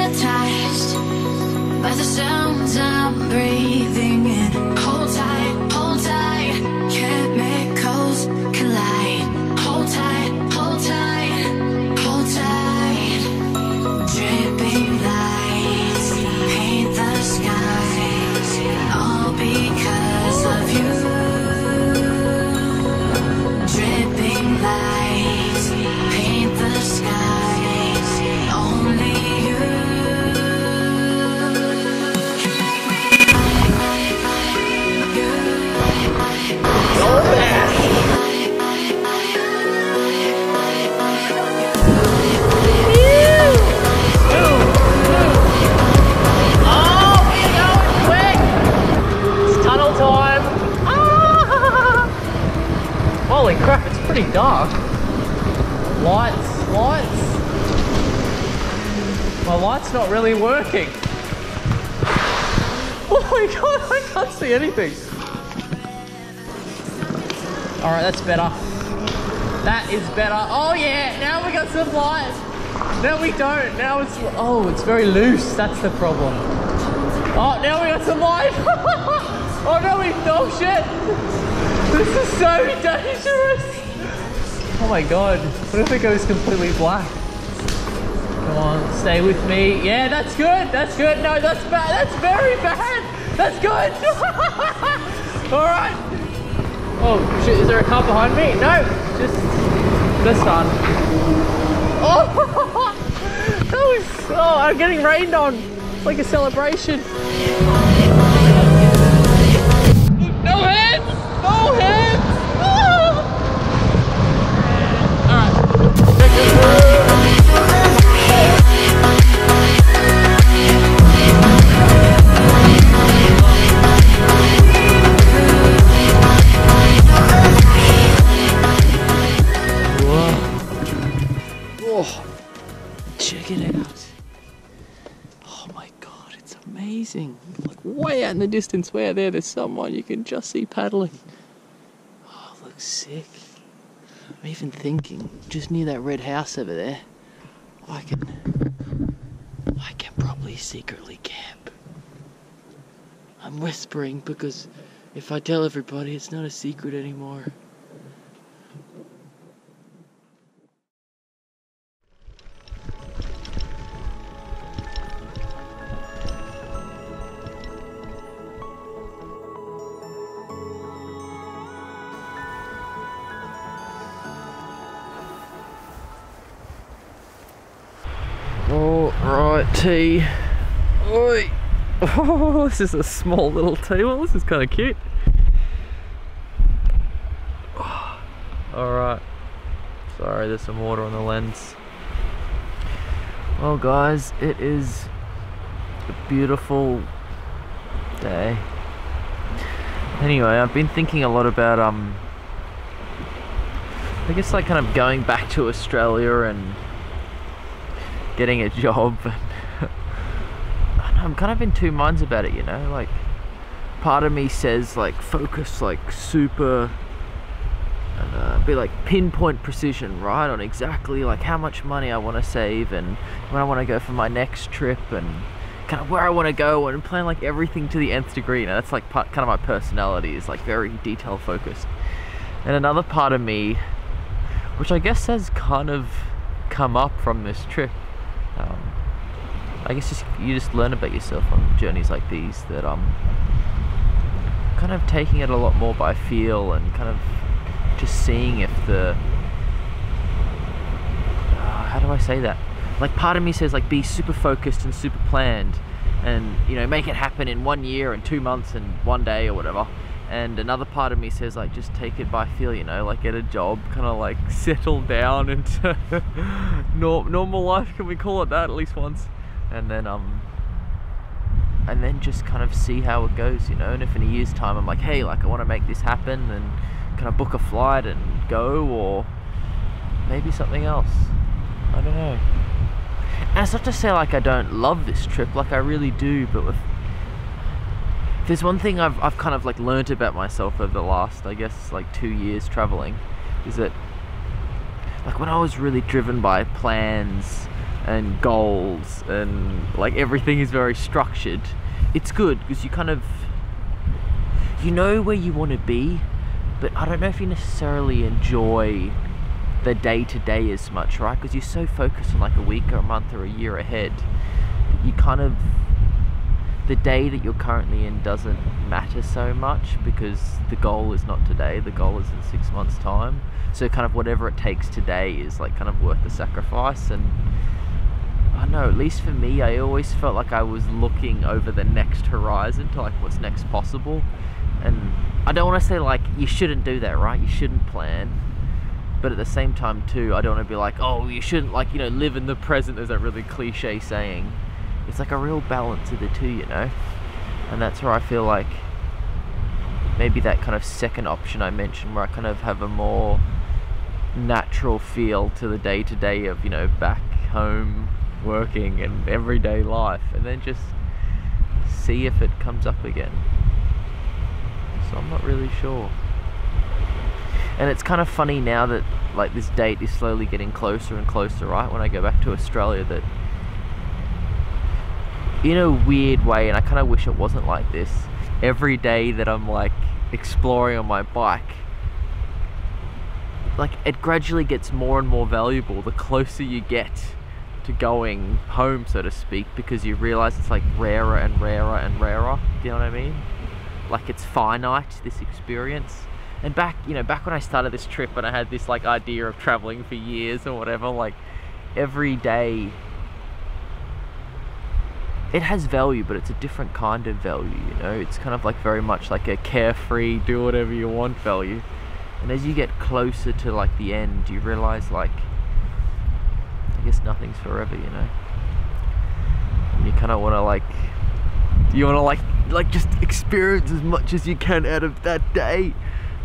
hypnotized by the sounds I'm breathing in. Hold tight, chemicals collide. Hold tight, hold tight, hold tight. Dripping lights paint the skies, all because of you. Dripping lights paint the skies, only you. Holy crap, it's pretty dark. Lights. My light's not really working. Oh my god, I can't see anything. Alright, that's better. That is better. Oh yeah, now we got some light. No, we don't. Now it's, oh, it's very loose. That's the problem. Oh, now we got some light. Oh no, oh shit. This is so dangerous! Oh my god, what if it goes completely black? Come on, stay with me. Yeah, that's good, that's good. No, that's bad, that's very bad! That's good! Alright! Oh shit, is there a car behind me? No, just the sun. Oh! That was, oh, I'm getting rained on. It's like a celebration. No hands! No hands! Ah! Alright. Oh, check it out. Oh my god, it's amazing. Like way out in the distance, where there's someone you can just see paddling. Oh, looks sick. I'm even thinking, just near that red house over there, I can probably secretly camp. I'm whispering because if I tell everybody, it's not a secret anymore. Alright, tea. Oi. Oh, this is a small little table. This is kind of cute. Oh, alright. Sorry, there's some water on the lens. Well guys, it is a beautiful day. Anyway, I've been thinking a lot about I guess like kind of going back to Australia and getting a job. I'm kind of in two minds about it, you know, like part of me says like focus like super be like pinpoint precision, right, on exactly like how much money I want to save and when I want to go for my next trip and kind of where I want to go and plan like everything to the nth degree. You know, that's like kind of my personality, is like very detail focused. And another part of me, which I guess has kind of come up from this trip, I guess you just learn about yourself on journeys like these, that kind of taking it a lot more by feel and kind of just seeing if the how do I say that, like part of me says like be super focused and super planned and, you know, make it happen in 1 year and 2 months and 1 day or whatever. And another part of me says like just take it by feel, you know, like get a job, kind of like settle down into normal life, can we call it that, at least once, and then just kind of see how it goes, you know. And if in a year's time I'm like, hey, like I want to make this happen, and can I book a flight and go, or maybe something else, I don't know. And it's not to say like I don't love this trip, like I really do, but if there's one thing I've kind of like learnt about myself over the last, I guess, like 2 years traveling, is that like when I was really driven by plans, and goals and like everything is very structured, it's good because you kind of, you know where you want to be, but I don't know if you necessarily enjoy the day-to-day as much, right? Because you're so focused on like a week or a month or a year ahead, you kind of, the day that you're currently in doesn't matter so much because the goal is not today, the goal is in 6 months time. So kind of whatever it takes today is like kind of worth the sacrifice. And I don't know, at least for me, I always felt like I was looking over the next horizon to like what's next possible. And I don't want to say like you shouldn't do that, right? You shouldn't plan. But at the same time too, I don't want to be like, oh, you shouldn't, like, you know, live in the present. There's that really cliche saying. It's like a real balance of the two, you know? And that's where I feel like maybe that kind of second option I mentioned, where I kind of have a more natural feel to the day-to-day of, you know, back home working and everyday life, and then just see if it comes up again. So I'm not really sure. And it's kind of funny now that like this date is slowly getting closer and closer, right? When I go back to Australia, that in a weird way, and I kind of wish it wasn't like this, every day that I'm like exploring on my bike, like it gradually gets more and more valuable the closer you get to going home, so to speak, because you realize it's like rarer and rarer and rarer. Do you know what I mean? Like it's finite, this experience. And back, you know, back when I started this trip and I had this like idea of traveling for years or whatever, like every day it has value, but it's a different kind of value, you know? It's kind of like very much like a carefree, do whatever you want value. And as you get closer to like the end, you realize like, I guess nothing's forever, you know? And you kind of want to like, you want to like just experience as much as you can out of that day.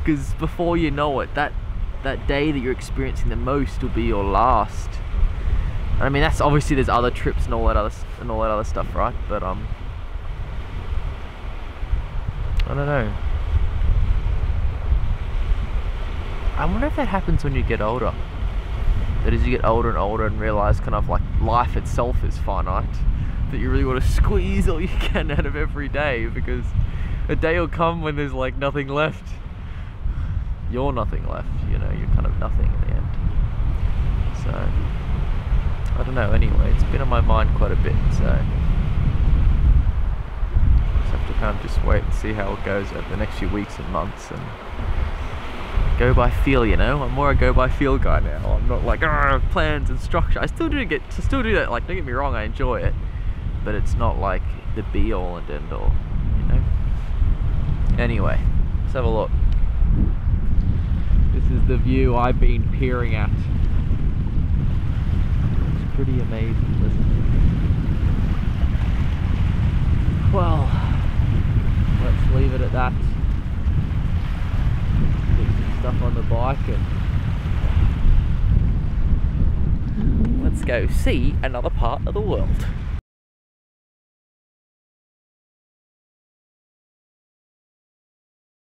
Because before you know it, that day that you're experiencing the most will be your last. I mean, that's obviously, there's other trips and all that other stuff, right? But I don't know. I wonder if that happens when you get older. That as you get older and older and realize kind of like life itself is finite, that you really want to squeeze all you can out of every day, because a day will come when there's like nothing left. You're nothing left, you know, you're kind of nothing in the end. So, I don't know, anyway, it's been on my mind quite a bit, so just have to kind of just wait and see how it goes over the next few weeks and months, and go by feel, you know? I'm more a go by feel guy now. I'm not like, plans and structure. I still do that, like, don't get me wrong, I enjoy it, but it's not like the be all and end all, you know? Anyway, let's have a look. This is the view I've been peering at. It's pretty amazing, isn't it? Well, let's leave it at that. Put some stuff on the bike and let's go see another part of the world.